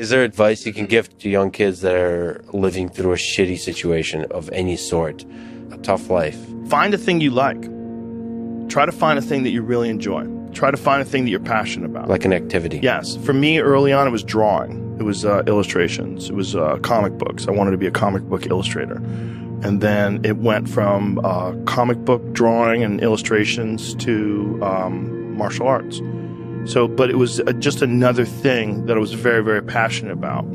Is there advice you can give to young kids that are living through a shitty situation of any sort, a tough life? Find a thing you like. Try to find a thing that you really enjoy. Try to find a thing that you're passionate about. Like an activity? Yes. For me, early on, it was drawing. It was illustrations. It was comic books. I wanted to be a comic book illustrator. And then it went from comic book drawing and illustrations to martial arts. But it was just another thing that I was very, very passionate about.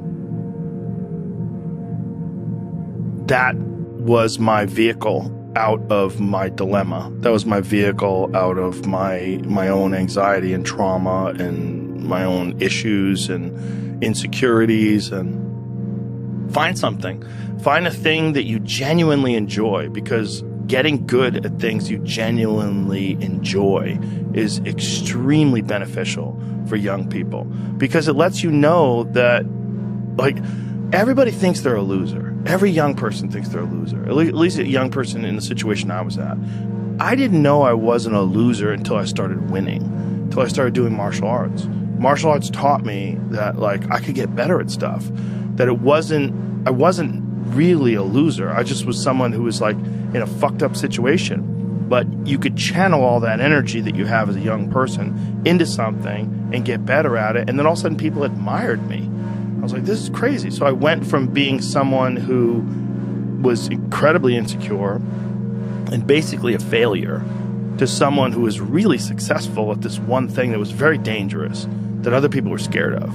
That was my vehicle out of my dilemma. That was my vehicle out of my own anxiety and trauma and my own issues and insecurities. And find something. Find a thing that you genuinely enjoy, because getting good at things you genuinely enjoy is extremely beneficial for young people, because it lets you know that, like, everybody thinks they're a loser. Every young person thinks they're a loser, at least a young person in the situation I was at. I didn't know I wasn't a loser until I started winning, until I started doing martial arts. Martial arts taught me that, like, I could get better at stuff, that I wasn't really a loser. I just was someone who was, like, in a fucked up situation. But you could channel all that energy that you have as a young person into something and get better at it. And then all of a sudden people admired me. I was like, this is crazy. So I went from being someone who was incredibly insecure and basically a failure to someone who was really successful at this one thing that was very dangerous, that other people were scared of.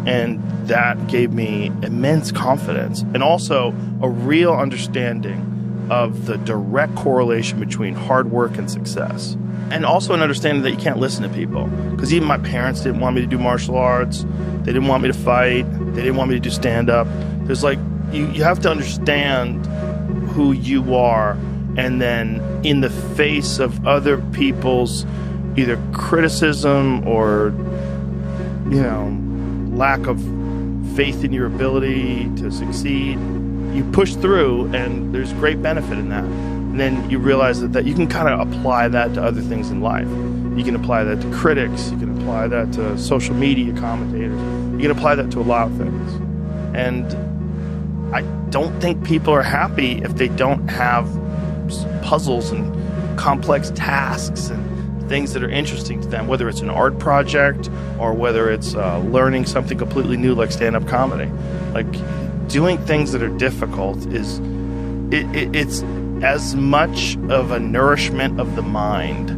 And that gave me immense confidence, and also a real understanding of the direct correlation between hard work and success. And also an understanding that you can't listen to people. Because even my parents didn't want me to do martial arts. They didn't want me to fight. They didn't want me to do stand-up. There's like, you have to understand who you are, and then in the face of other people's either criticism or, you know, lack of faith in your ability to succeed, you push through, and there's great benefit in that. And then you realize that you can kind of apply that to other things in life. You can apply that to critics, you can apply that to social media commentators, you can apply that to a lot of things. And I don't think people are happy if they don't have puzzles and complex tasks and things that are interesting to them, whether it's an art project or whether it's learning something completely new like stand-up comedy. Like, doing things that are difficult is it's as much of a nourishment of the mind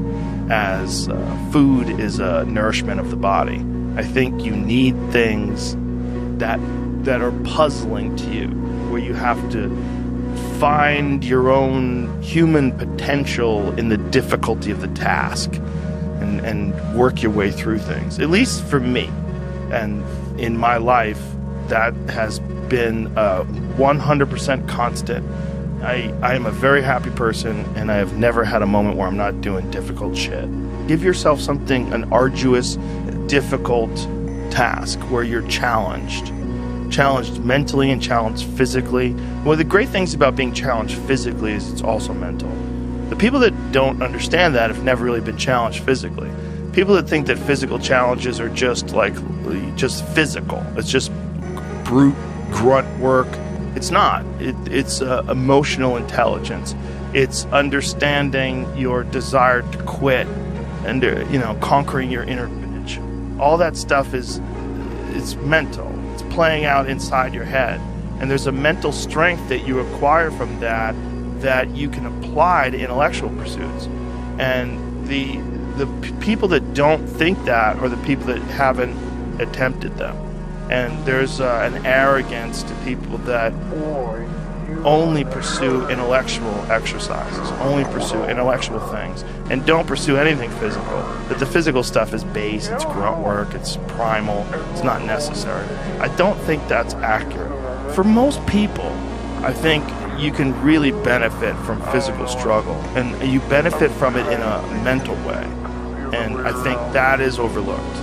as food is a nourishment of the body. I think you need things that are puzzling to you, where you have to find your own human potential in the difficulty of the task and work your way through things. At least for me, and in my life, that has been 100% constant. I am a very happy person, and I have never had a moment where I'm not doing difficult shit. Give yourself something, an arduous, difficult task where you're challenged mentally and challenged physically. One of the great things about being challenged physically is it's also mental. The people that don't understand that have never really been challenged physically. People that think that physical challenges are just physical, it's just brute grunt work. It's not. It's emotional intelligence. It's understanding your desire to quit and conquering your inner bitch. All that stuff it's mental. It's playing out inside your head, and there's a mental strength that you acquire from that you can apply to intellectual pursuits. And the people that don't think that are the people that haven't attempted them. And there's an arrogance to people that only pursue intellectual exercises, only pursue intellectual things, and don't pursue anything physical. That the physical stuff is base, it's grunt work, it's primal, it's not necessary. I don't think that's accurate. For most people, I think you can really benefit from physical struggle, and you benefit from it in a mental way. And I think that is overlooked.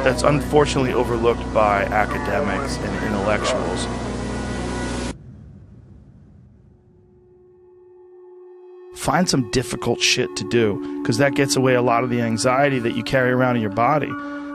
That's unfortunately overlooked by academics and intellectuals. Find some difficult shit to do, because that gets away a lot of the anxiety that you carry around in your body.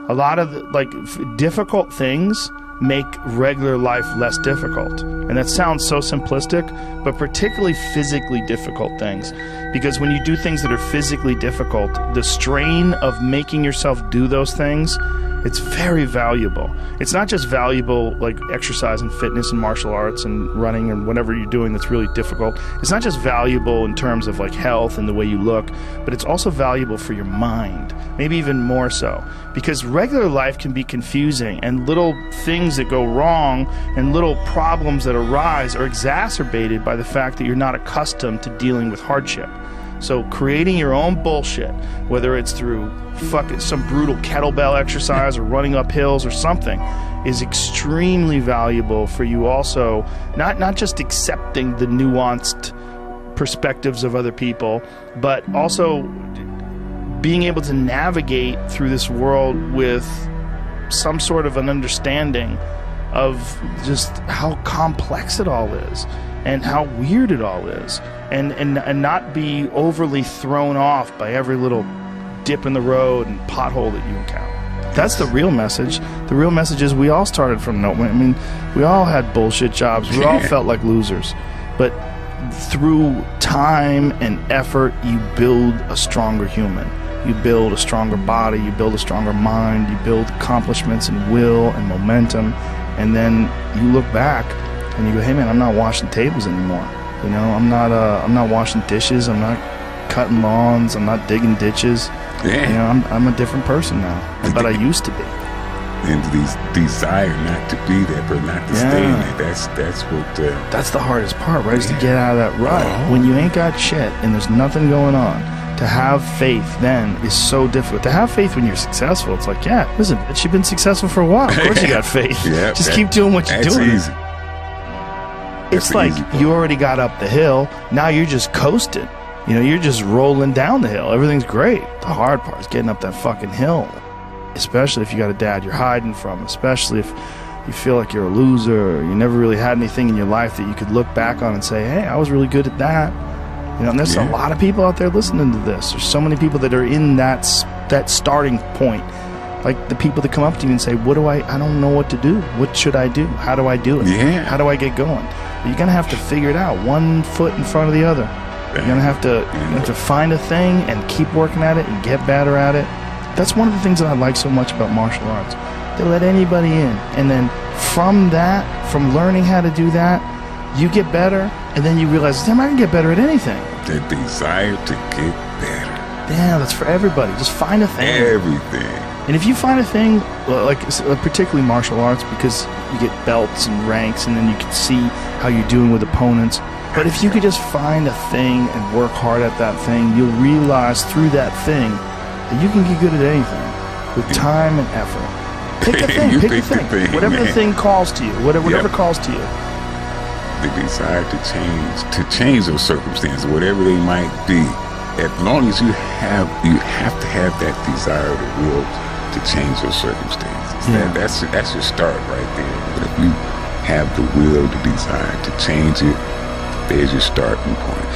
A lot of difficult things make regular life less difficult. And that sounds so simplistic, but particularly physically difficult things. Because when you do things that are physically difficult, the strain of making yourself do those things, it's very valuable. It's not just valuable like exercise and fitness and martial arts and running and whatever you're doing that's really difficult. It's not just valuable in terms of like health and the way you look, but it's also valuable for your mind, maybe even more so. Because regular life can be confusing, and little things that go wrong and little problems that arise are exacerbated by the fact that you're not accustomed to dealing with hardship. So creating your own bullshit, whether it's through fucking some brutal kettlebell exercise or running up hills or something, is extremely valuable for you also, not just accepting the nuanced perspectives of other people, but also being able to navigate through this world with some sort of an understanding of just how complex it all is and how weird it all is, and not be overly thrown off by every little dip in the road and pothole that you encounter. That's the real message. The real message is we all started from nowhere. I mean, we all had bullshit jobs. We all felt like losers. But through time and effort, you build a stronger human. You build a stronger body. You build a stronger mind. You build accomplishments and will and momentum. And then you look back and you go, hey man, I'm not washing tables anymore. You know, I'm not washing dishes. I'm not cutting lawns. I'm not digging ditches. Yeah. You know, I'm a different person now, but I used to be. And these desire not to be that, but not to stay in it. That's what. That's the hardest part, right? Is to get out of that rut. When you ain't got shit and there's nothing going on, to have faith then is so difficult. To have faith when you're successful, it's like, yeah, listen, bitch, you've been successful for a while. Of course you got faith. Just keep doing what you're doing. Easy. It's like you already got up the hill. Now you're just coasting. You know, you're just rolling down the hill. Everything's great. The hard part is getting up that fucking hill. Especially if you got a dad you're hiding from. Especially if you feel like you're a loser, or you never really had anything in your life that you could look back on and say, hey, I was really good at that. You know, and there's a lot of people out there listening to this. There's so many people that are in that starting point. Like the people that come up to you and say, I don't know what to do. What should I do? How do I do it? Yeah. How do I get going? You're going to have to figure it out, one foot in front of the other. You're going to have to find a thing and keep working at it and get better at it. That's one of the things that I like so much about martial arts. They let anybody in. And then from learning how to do that, you get better, and then you realize, damn, I can get better at anything. The desire to get better. Damn, that's for everybody. Just find a thing. Everything. And if you find a thing, like particularly martial arts, because you get belts and ranks, and then you can see how you're doing with opponents. But if you could just find a thing and work hard at that thing, you'll realize through that thing that you can get good at anything with time and effort. Pick a thing. Pick a thing. Whatever the thing calls to you. Whatever calls to you. The desire to change those circumstances, whatever they might be. As long as you have to have that desire, the will to change those circumstances. Yeah. That's your start right there. But if you have the will, the desire to change it, there's your starting point.